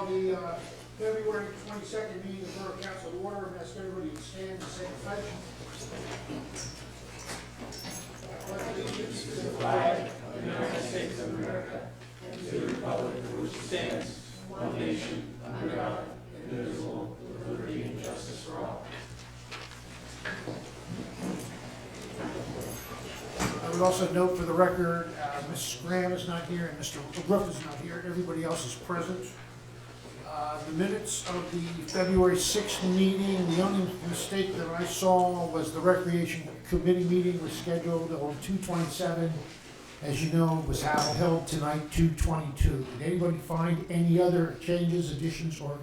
call the February 22nd meeting of Borough Council to order, and ask everybody to stand and say the pledge. Pledge allegiance to the flag of the United States of America and to the republic for which it stands, one nation, under God, indivisible, with liberty and justice for all. I would also note for the record, Ms. Graham is not here and Mr. Roof is not here. Everybody else is present. The minutes of the February 6th meeting, the only mistake that I saw was the Recreation Committee meeting was scheduled on 2/27. As you know, was held tonight, 2/22. Did anybody find any other changes, additions, or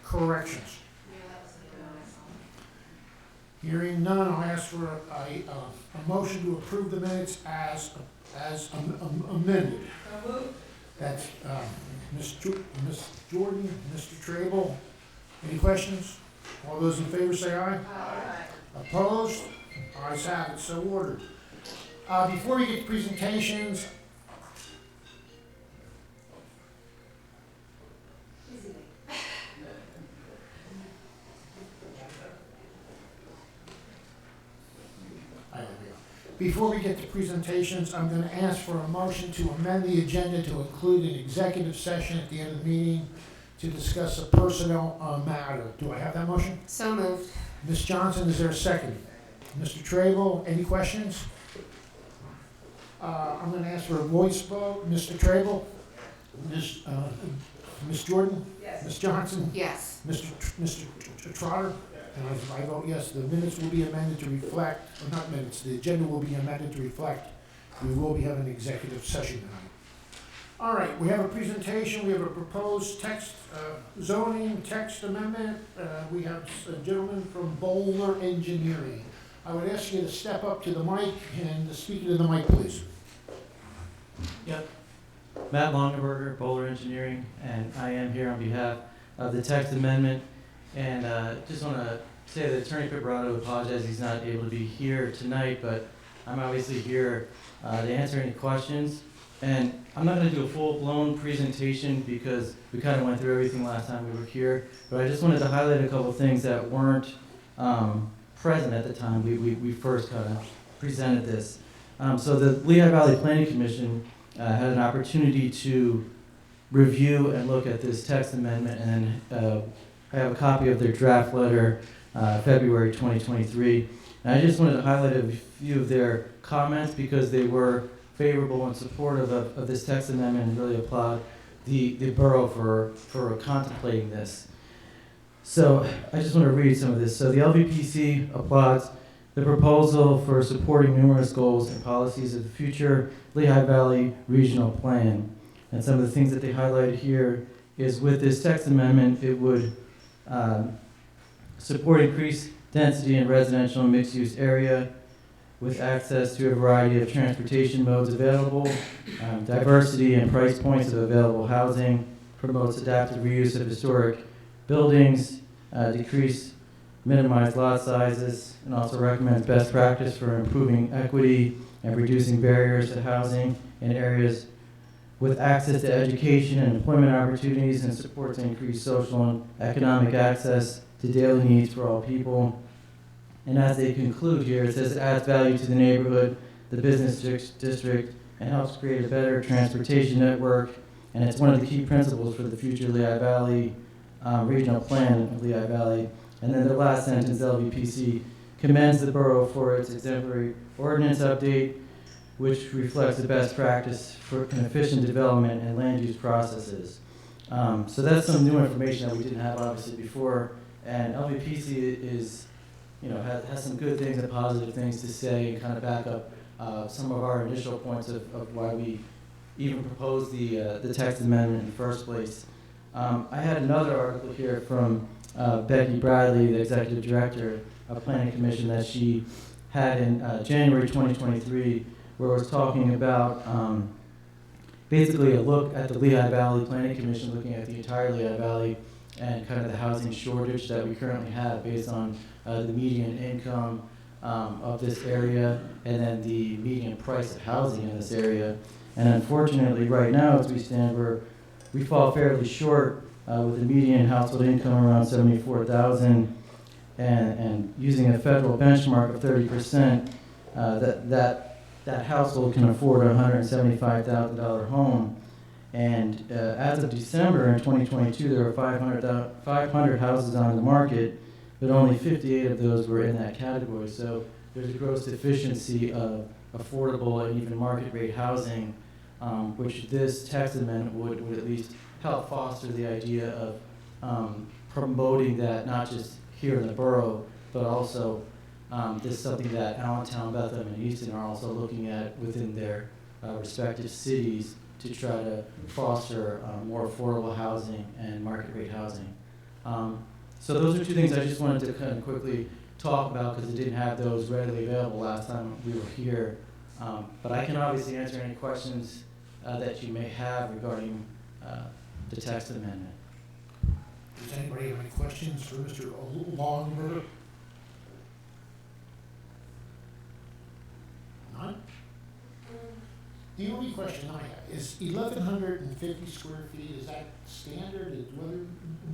corrections? Hearing none, I'll ask for a motion to approve the minutes as amended. That's Ms. Jordan, Mr. Trable. Any questions? All those in favor say aye. Aye. Opposed? Ayes have it, so ordered. Before we get to presentations, I'm going to ask for a motion to amend the agenda to include an executive session at the end of the meeting to discuss a personnel matter. Do I have that motion? So moved. Ms. Johnson, is there a second? Mr. Trable, any questions? I'm going to ask for a voice vote. Mr. Trable? Ms. Jordan? Yes. Ms. Johnson? Yes. Mr. Trotter? And I vote yes. The minutes will be amended to reflect, or not minutes, the agenda will be amended to reflect. We will be having an executive session tonight. All right, we have a presentation. We have a proposed text, zoning text amendment. We have a gentleman from Bowler Engineering. I would ask you to step up to the mic and to speak into the mic, please. Yep. Matt Longenberger, Bowler Engineering, and I am here on behalf of the text amendment. And just want to say that Attorney Pibrato apologizes he's not able to be here tonight, but I'm obviously here to answer any questions. And I'm not going to do a full-blown presentation because we kind of went through everything last time we were here, but I just wanted to highlight a couple of things that weren't present at the time we first kind of presented this. So the Lehigh Valley Planning Commission had an opportunity to review and look at this text amendment, and I have a copy of their draft letter, February 2023. And I just wanted to highlight a few of their comments because they were favorable and supportive of this text amendment, and really applaud the borough for contemplating this. So I just want to read some of this. So the LVPC applauds the proposal for supporting numerous goals and policies of the future Lehigh Valley Regional Plan. And some of the things that they highlighted here is with this text amendment, it would support increased density in residential and mixed-use area with access to a variety of transportation modes available, diversity and price points of available housing, promotes adaptive reuse of historic buildings, minimize lot sizes, and also recommends best practice for improving equity and reducing barriers to housing in areas with access to education and employment opportunities, and supports increased social and economic access to daily needs for all people. And as they conclude here, it says it adds value to the neighborhood, the business district, and helps create a better transportation network. And it's one of the key principles for the future Lehigh Valley regional plan of Lehigh Valley. And then the last sentence, LVPC commends the borough for its exemplary ordinance update, which reflects the best practice for an efficient development and land use processes. So that's some new information that we didn't have obviously before. And LVPC is, has some good things and positive things to say, and kind of back up some of our initial points of why we even proposed the text amendment in the first place. I had another article here from Becky Bradley, the executive director of Planning Commission, that she had in January 2023, where it was talking about basically a look at the Lehigh Valley Planning Commission, looking at the entire Lehigh Valley and kind of the housing shortage that we currently have based on the median income of this area, and then the median price of housing in this area. And unfortunately, right now, as we stand, we fall fairly short with a median household income around $74,000 and using a federal benchmark of 30%, that household can afford a $175,000 home. And as of December in 2022, there were 500 houses on the market, but only 58 of those were in that category. So there's a gross deficiency of affordable and even market rate housing, which this text amendment would at least help foster the idea of promoting that, not just here in the borough, but also this is something that Allentown, Bethlehem, and Easton are also looking at within their respective cities to try to foster more affordable housing and market rate housing. So those are two things I just wanted to kind of quickly talk about because I didn't have those readily available last time we were here. But I can obviously answer any questions that you may have regarding the text amendment. Does anybody have any questions for Mr. Longberg? None? The only question I have is 1,150 square feet, is that standard? Do other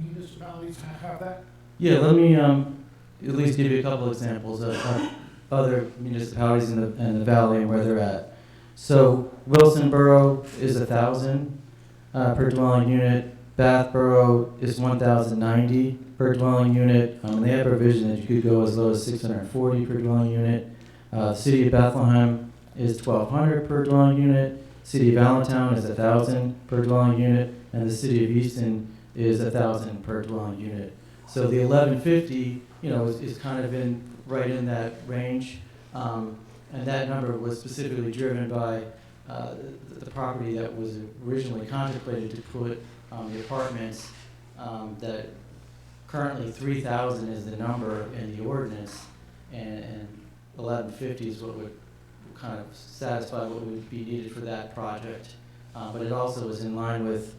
municipalities have that? Yeah, let me at least give you a couple examples of other municipalities in the valley and where they're at. So Wilson Borough is 1,000 per dwelling unit. Bath Borough is 1,090 per dwelling unit. They have provision that you could go as low as 640 per dwelling unit. City of Bethlehem is 1,200 per dwelling unit. City of Allentown is 1,000 per dwelling unit, and the City of Easton is 1,000 per dwelling unit. So the 1,150, is kind of right in that range, and that number was specifically driven by the property that was originally contemplated to put the apartments. That currently 3,000 is the number in the ordinance, and 1,150 is what would kind of satisfy what would be needed for that project. But it also is in line with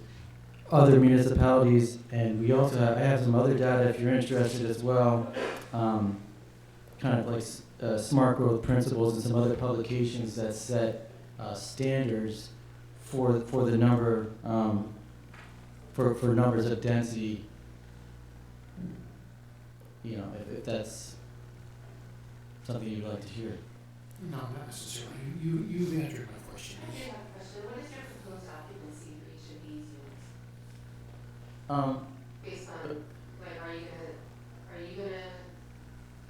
other municipalities, and we also I have some other data if you're interested as well, kind of like smart growth principles and some other publications that set standards for the number for numbers of density. If that's something you'd like to hear. No, not necessarily. You've answered my question. I do have a question. What is your proposed occupancy for each of these units? Based on, are you gonna,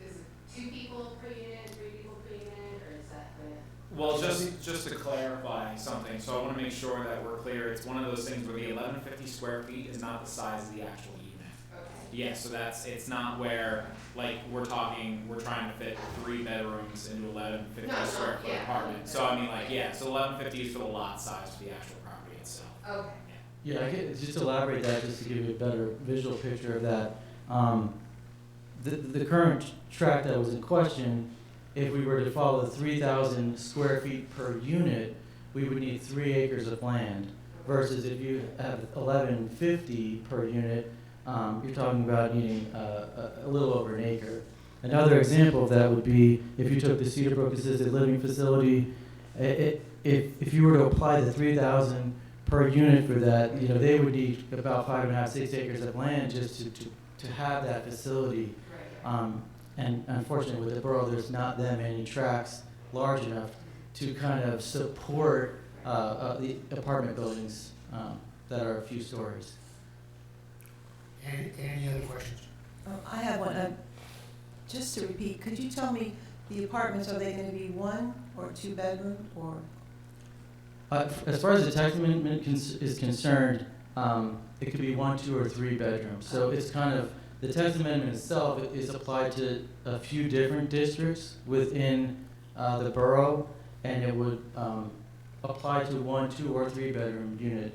is it 2 people per unit, 3 people per unit, or is that gonna? Well, just to clarify something, so I want to make sure that we're clear. It's one of those things where the 1,150 square feet is not the size of the actual unit. Okay. Yeah, so it's not where, we're trying to fit 3 bedrooms into 1,150 square foot apartment. So I mean, so 1,150 is for the lot size for the actual property itself. Okay. Yeah, I get, just to elaborate that, just to give you a better visual picture of that. The current tract that was in question, if we were to follow the 3,000 square feet per unit, we would need 3 acres of land. Versus if you have 1,150 per unit, you're talking about needing a little over an acre. Another example of that would be if you took the Cedar Brook Assisted Living Facility. If you were to apply the 3,000 per unit for that, they would need about 5.5, 6 acres of land just to have that facility. Right. And unfortunately, with the borough, there's not that many tracts large enough to kind of support the apartment buildings that are a few stories. Any other questions? I have one. Just to repeat, could you tell me the apartments, are they going to be 1 or 2 bedroom or? As far as the text amendment is concerned, it could be 1, 2, or 3 bedrooms. So it's kind of, the text amendment itself is applied to a few different districts within the borough, and it would apply to 1, 2, or 3 bedroom unit.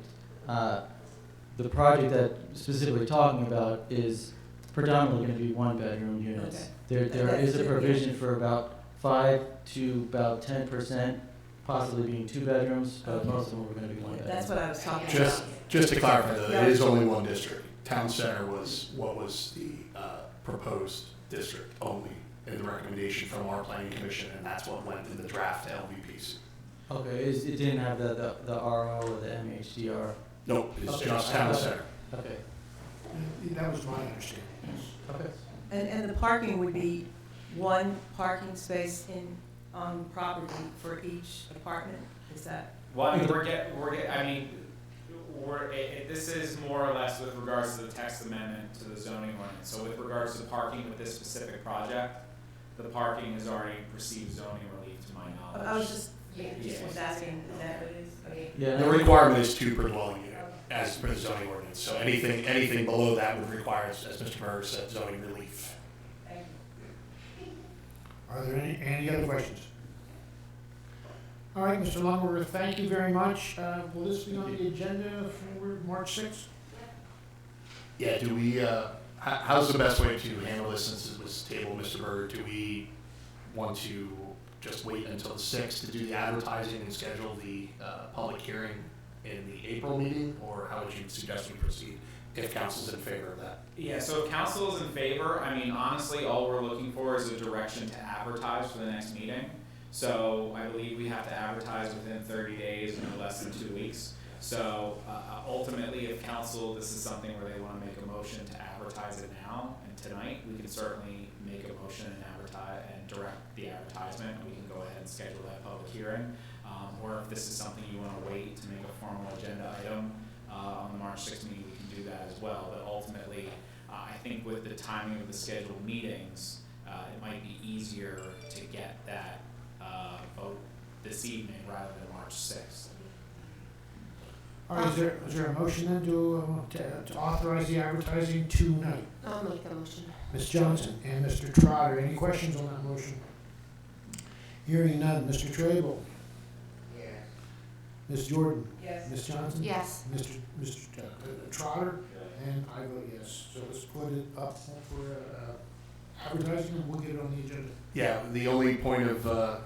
The project that specifically talking about is predominantly going to be 1 bedroom units. Okay. There is a provision for about 5 to about 10%, possibly being 2 bedrooms, but most of them are going to be 1 bedroom. That's what I was talking Just to clarify, though, Yeah. it is only one district. Town Center was what was the proposed district only in the recommendation from our planning commission, and that's what went in the draft to LVPs. Okay, it didn't have the RO or the MHDR. Nope, it's Okay. just Town Center. Okay. That was my understanding, yes. Okay. And the parking would be one parking space on property for each apartment? Is that? Well, I mean, this is more or less with regards to the text amendment to the zoning ordinance. So with regards to parking with this specific project, the parking has already received zoning relief to my knowledge. I was just Yeah. was asking, is that what it is? Okay. Yeah. The requirement is 2 per dwelling unit, as per the zoning ordinance. So anything below that would require, as Mr. Berger said, zoning relief. Are there any other questions? All right, Mr. Longworth, thank you very much. Will this be on the agenda for March 6th? Yeah, do we, how's the best way to handle this since it was tabled, Mr. Berger? Do we want to just wait until the 6th to do the advertising and schedule the public hearing in the April meeting? Or how would you suggest we proceed if council's in favor of that? Yeah, so if council is in favor, I mean, honestly, all we're looking for is a direction to advertise for the next meeting. So I believe we have to advertise within 30 days, no less than 2 weeks. So ultimately, if council, this is something where they want to make a motion to advertise it now and tonight, we can certainly make a motion and advertise and direct the advertisement. We can go ahead and schedule that public hearing. Or if this is something you want to wait to make a formal agenda item on the March 6th meeting, we can do that as well. But ultimately, I think with the timing of the scheduled meetings, it might be easier to get that vote this evening rather than March 6th. All right, is there a motion then to authorize the advertising tonight? I'll make the motion. Ms. Johnson and Mr. Trotter, any questions on that motion? Hearing none, Mr. Trable? Yes. Ms. Jordan? Yes. Ms. Johnson? Yes. Mr. Trotter? And I vote yes. So let's put it up for advertising and we'll get it on the agenda. Yeah, the only point of, that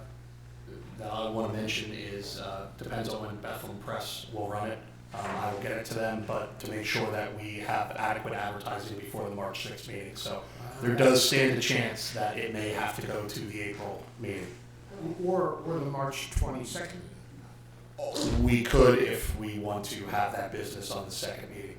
I want to mention is, depends on when Bethlehem Press will run it. I will get it to them, but to make sure that we have adequate advertising before the March 6th meeting. So there does stand a chance that it may have to go to the April meeting. Or the March 22nd. We could if we want to have that business on the second meeting.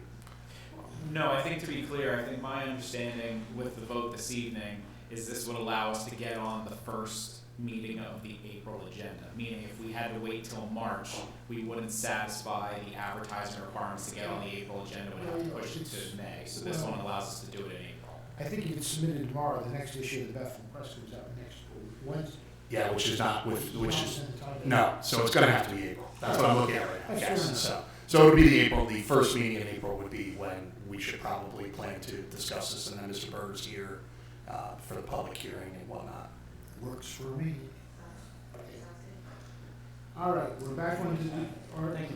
No, I think to be clear, I think my understanding with the vote this evening is this would allow us to get on the first meeting of the April agenda. Meaning if we had to wait till March, we wouldn't satisfy the advertising requirements to get on the April agenda. We'd have to push it to May. So this one allows us to do it in April. I think if it's submitted tomorrow, the next issue of the Bethlehem Press comes out next Wednesday. Yeah, which is no. So it's going to have to be April. That's what I'm looking at right now. That's Yes. fair So it would be the first meeting in April would be when we should probably plan to discuss this, and then Mr. Berger's here for the public hearing and whatnot. Works for me. All right, we're back on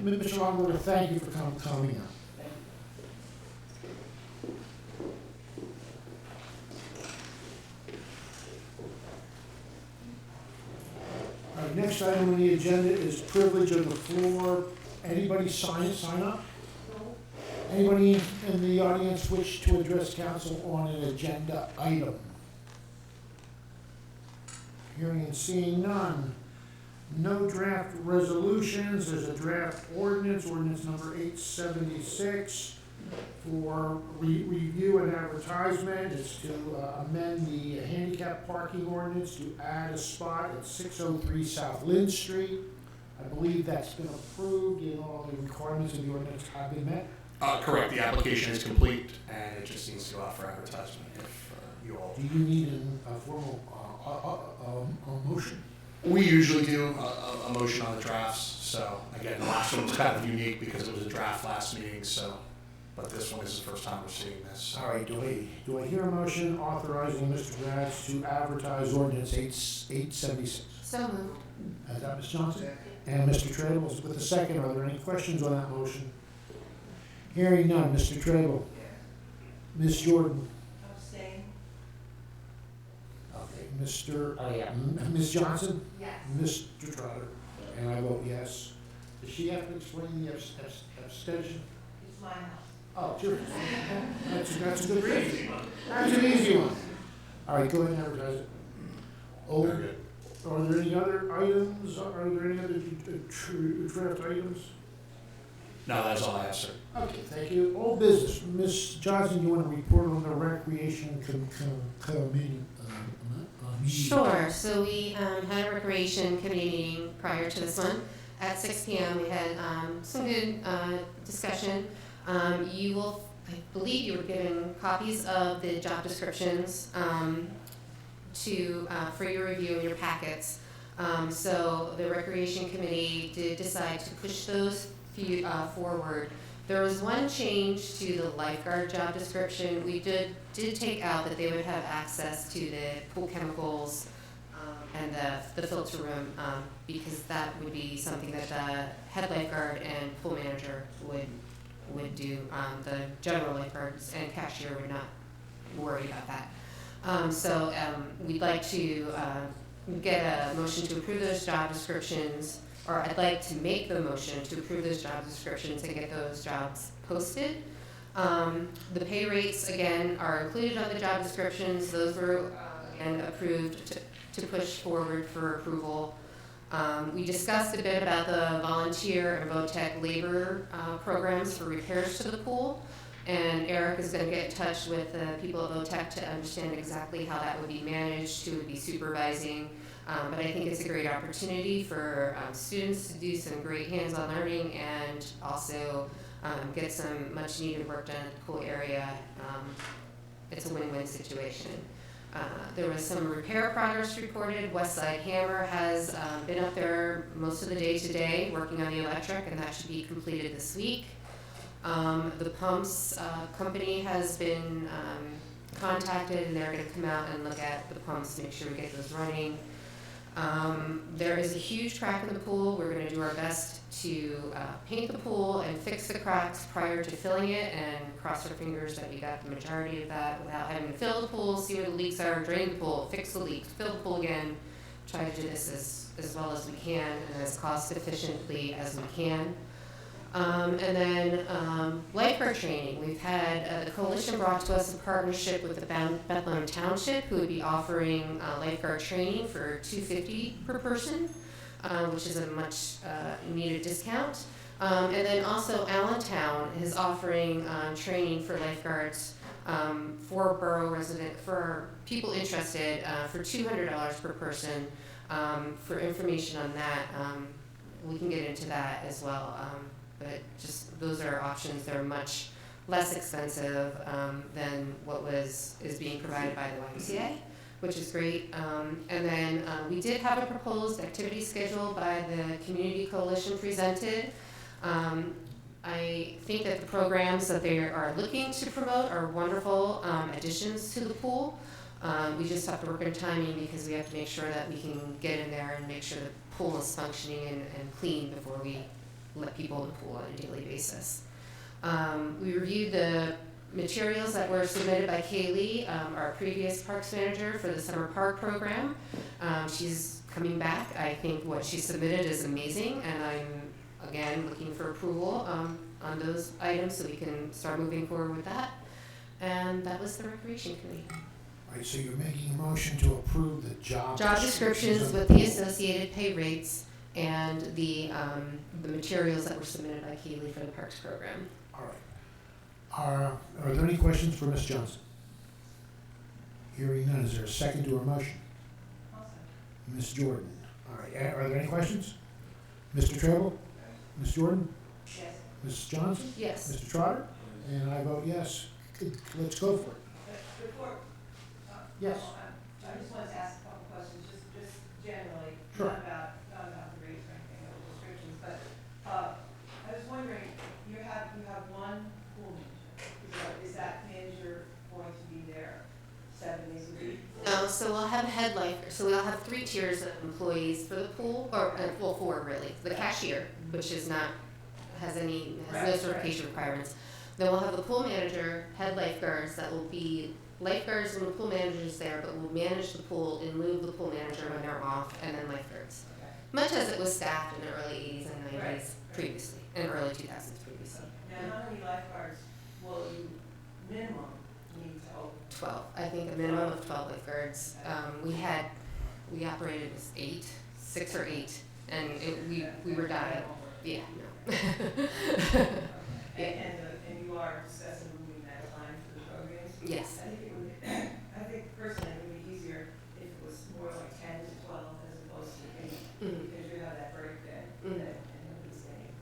Mr. Longworth, thank you for coming up. All right, next item on the agenda is privilege of the floor. Anybody sign up? Anybody in the audience wish to address council on an agenda item? Hearing and seeing none. No draft resolutions. There's a draft ordinance number 876 for review and advertisement. It's to amend the handicap parking ordinance to add a spot at 603 South Lynn Street. I believe that's been approved and all the requirements of the ordinance have been met. Correct. The application is complete, and it just needs to go out for advertisement. If you all, Do you need a formal motion? we usually do a motion on the drafts. So again, the last one was kind of unique because it was a draft last meeting. So, but this one is the first time we're seeing this. All right, do I hear a motion authorizing Mr. Gratz to advertise ordinance 876? So moved. Is that Ms. Johnson? And Mr. Trable with the second. Are there any questions on that motion? Hearing none. Mr. Trable? Ms. Jordan? Abstain. Okay. Mr. Oh, yeah. Ms. Johnson? Yes. Mr. Trotter? And I vote yes. Does she have to explain the abstention? It's my house. Oh, sure. That's a good reason. That's an easy one. All right, go ahead and advertise it. Oh, Very good. are there any other items? Are there any other draft items? No, that's all I have, sir. Okay, thank you. Old business, Ms. Johnson, you want to report on the recreation committee? Sure, so we had a recreation committee meeting prior to this one. At 6 p.m. we had some good discussion. You will, I believe you were given copies of the job descriptions for your review in your packets. So the recreation committee did decide to push those forward. There was one change to the lifeguard job description. We did take out that they would have access to the pool chemicals and the filter room because that would be something that the head lifeguard and pool manager would do. The general lifeguards and cashier would not worry about that. So we'd like to get a motion to approve those job descriptions, or I'd like to make the motion to approve those job descriptions and get those jobs posted. The pay rates, again, are included on the job descriptions. Those were, again, approved to push forward for approval. We discussed a bit about the volunteer and VOTEC labor programs for repairs to the pool. And Eric is going to get in touch with the people at VOTEC to understand exactly how that would be managed, who would be supervising. But I think it's a great opportunity for students to do some great hands-on learning and also get some much-needed work done at the pool area. It's a win-win situation. There was some repair progress reported. Westside Hammer has been up there most of the day today working on the electric, and that should be completed this week. The pumps company has been contacted, and they're going to come out and look at the pumps to make sure we get those running. There is a huge crack in the pool. We're going to do our best to paint the pool and fix the cracks prior to filling it, and cross our fingers that we got the majority of that without having to fill the pool, see where the leaks are, drain the pool, fix the leaks, fill the pool again, try to do this as well as we can and as cost efficiently as we can. And then lifeguard training. We've had the coalition brought to us a partnership with the Bethlehem Township, who would be offering lifeguard training for $250 per person, which is a much needed discount. And then also Allentown is offering training for lifeguards for borough resident, for people interested, for $200 per person. For information on that, we can get into that as well. But just those are options. They're much less expensive than what is being provided by the YMCA, which is great. And then we did have a proposed activity schedule by the Community Coalition presented. I think that the programs that they are looking to promote are wonderful additions to the pool. We just have to work on timing because we have to make sure that we can get in there and make sure the pool is functioning and clean before we let people in the pool on a daily basis. We reviewed the materials that were submitted by Kaylee, our previous parks manager for the summer park program. She's coming back. I think what she submitted is amazing, and I'm, again, looking for approval on those items so we can start moving forward with that. And that was the Recreation Committee. All right, so you're making a motion to approve the job Descriptions with the associated pay rates and the materials that were submitted by Keeley for the Parks program. All right. Are there any questions for Ms. Johnson? Hearing none, is there a second to her motion? Ms. Jordan. All right, are there any questions? Mr. Treble? Ms. Jordan? Yes. Ms. Johnson? Yes. Mr. Trotter? And I vote yes. Good, let's go for it. Before, Yes. I just wanted to ask a couple questions, just generally, Sure. not about the rates or anything, or the descriptions, but I was wondering, you have one pool manager. Is that manager going to be there 7 days a week? No, so we'll have a head lifeguard. So we'll have 3 tiers of employees for the pool, or well, 4 really. The cashier, which is not has no certification requirements. Then we'll have the pool manager, head lifeguards that will be lifeguards when the pool manager is there, but will manage the pool in lieu of the pool manager when they're off, and then lifeguards. Okay. Much as it was staffed in the early 80s and 90s Right. previously, and early 2000s previously. Now, how many lifeguards will you minimum need to open? 12. I think a minimum of 12 lifeguards. We operated as 6 or 8, and we were dying. Yeah, no. And you are discussing moving that line for the programs? Yes. I think it would, I think personally it would be easier if it was more like 10 to 12 as opposed to 8, because you have that break there, and nobody's getting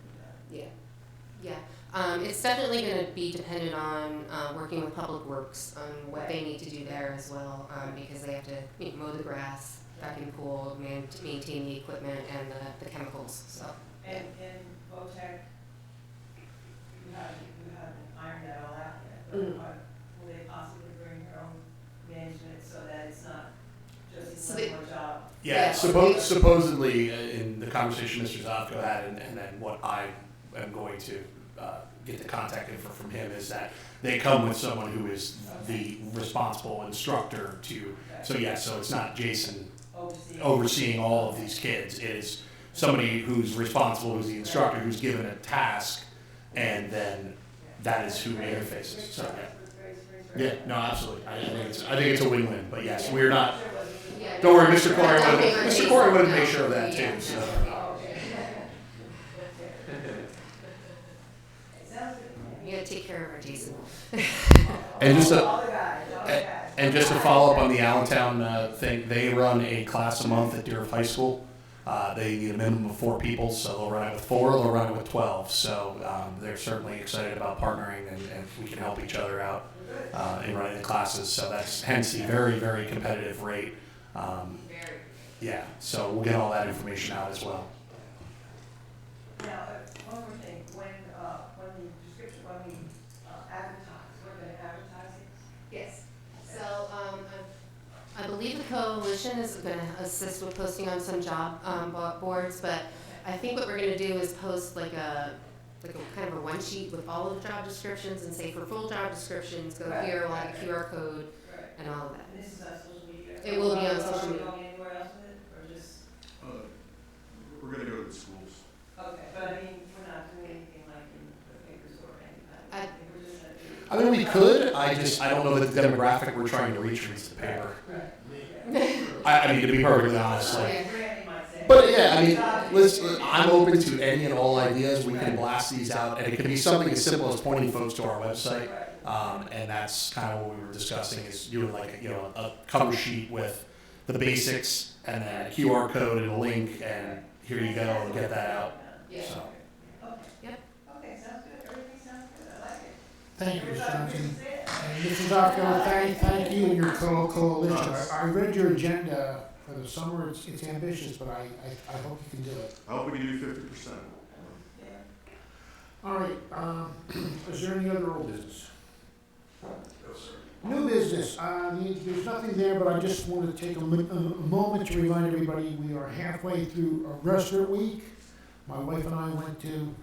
that. It's definitely going to be dependent on working with Public Works on what they need to do there as well, because they have to mow the grass, vacuum pool, maintain the equipment and the chemicals. So. And VOTEC, you haven't ironed that all out yet, but will they possibly bring their own management so that it's not just one more job? Yeah, supposedly in the conversation Mr. Zofko had, and then what I am going to get the contact info from him is that they come with someone who is the responsible instructor to. So it's not Jason overseeing all of these kids. It is somebody who's responsible, who's the instructor, who's given a task, and then that is who interfaces. So yeah, no, absolutely. I think it's a win-win. But yes, we're not. Don't worry, Mr. Corey would make sure of that too. So. You gotta take care of our Jason. And just to follow up on the Allentown thing, they run a class a month at Deer High School. They need a minimum of 4 people, so they'll run it with 4, they'll run it with 12. So they're certainly excited about partnering, and we can help each other out in running the classes. So that's hence the very, very competitive rate. Yeah, so we'll get all that information out as well. Now, one more thing, when we advertise, we're going to advertise it? Yes. So I believe the coalition is going to assist with posting on some job boards, but I think what we're going to do is post like a kind of a one sheet with all of the job descriptions and say for full job descriptions, go here, we'll have a QR code and all of that. And this is on social media? It will be on social Are we media. going anywhere else with it, or just? We're gonna go to the schools. Okay, but I mean, we're not doing anything like in the papers or anything. I think we're just gonna do. I mean, we could. I don't know that the demographic we're trying to reach reads the paper. I mean, to be perfectly honest, like. Randy might say. But yeah, I mean, listen, I'm open to any and all ideas. We can blast these out, and it can be something as simple as pointing folks to our website. And that's kind of what we were discussing is doing like a cover sheet with the basics and then a QR code and a link, and here you go, and get that out. Yeah. So. Okay. Yep. Okay, sounds good. Everything sounds good. I like it. Thank you, Ms. Johnson. Say it. And Mr. Zofko, thank you and your coalition. I read your agenda for the summer. It's ambitious, but I hope you can do it. I hope we can do 50%. Yeah. All right, is there any other old business? No, sir. New business, there's nothing there, but I just wanted to take a moment to remind everybody, we are halfway through a restaurant week. My wife and I went to,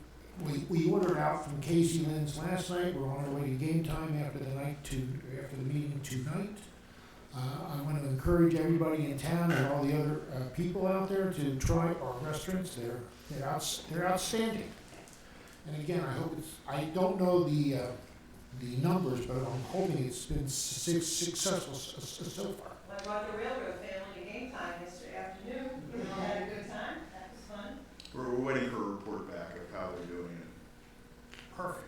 we ordered out from Casey Lynn's last night. We're on our way to game time after the meeting tonight. I want to encourage everybody in town and all the other people out there to try our restaurants. They're outstanding. And again, I don't know the numbers, but I'm hoping it's been successful so far. I brought the railroad family to game time yesterday afternoon. You know, had a good time. That was fun. We're waiting for a report back of how they're doing it. Perfect.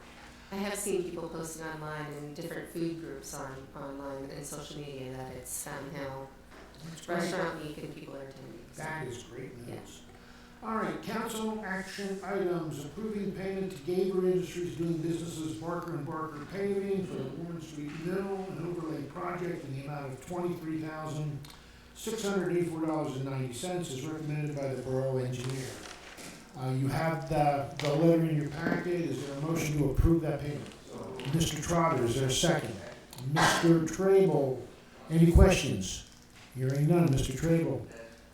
I have seen people posting online in different food groups online and social media that it's Fountain Hill Restaurant Week and people are attending. That is great news. Yes. All right, council action items, approving payment to Gaber Industries doing business as Barker and Barker paving for the Warren Street Mill and Overlay Project in the amount of $23,684.90 as recommended by the Borough Engineer. You have the letter in your packet. Is there a motion to approve that payment? Mr. Trotter, is there a second? Mr. Trable, any questions? Hearing none. Mr. Trable?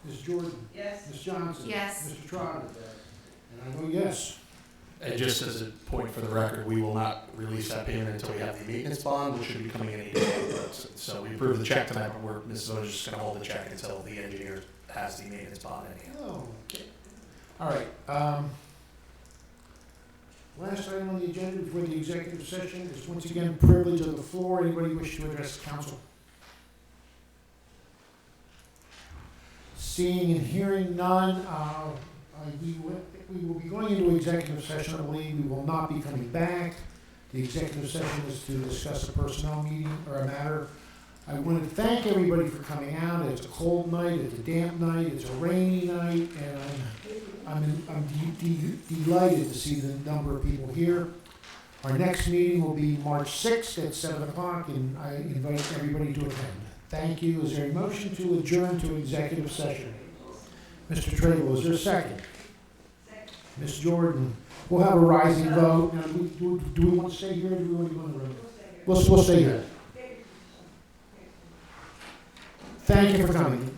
Ms. Jordan? Yes. Ms. Johnson? Yes. Mr. Trotter? And I vote yes. And just as a point for the record, we will not release that payment until we have the maintenance bond, which should be coming in any day. So we approved the check tonight, but Mrs. O's just going to hold the check until the engineer has the maintenance bond in hand. Oh, okay. All right. Last item on the agenda before the executive session is once again privilege of the floor. Anybody wish to address the council? Seeing and hearing none, We will be going into executive session, I believe. We will not be coming back. The executive session is to discuss a personnel meeting or a matter. I want to thank everybody for coming out. It's a cold night, it's a damp night, it's a rainy night, and I'm delighted to see the number of people here. Our next meeting will be March 6th at 7 o'clock, and I invite everybody to attend. Thank you. Is there a motion to adjourn to executive session? Mr. Trable, is there a second? Ms. Jordan, we'll have a rising vote. Now, do we want to stay here or do we want to go in the room? We'll stay here. Thank you for coming.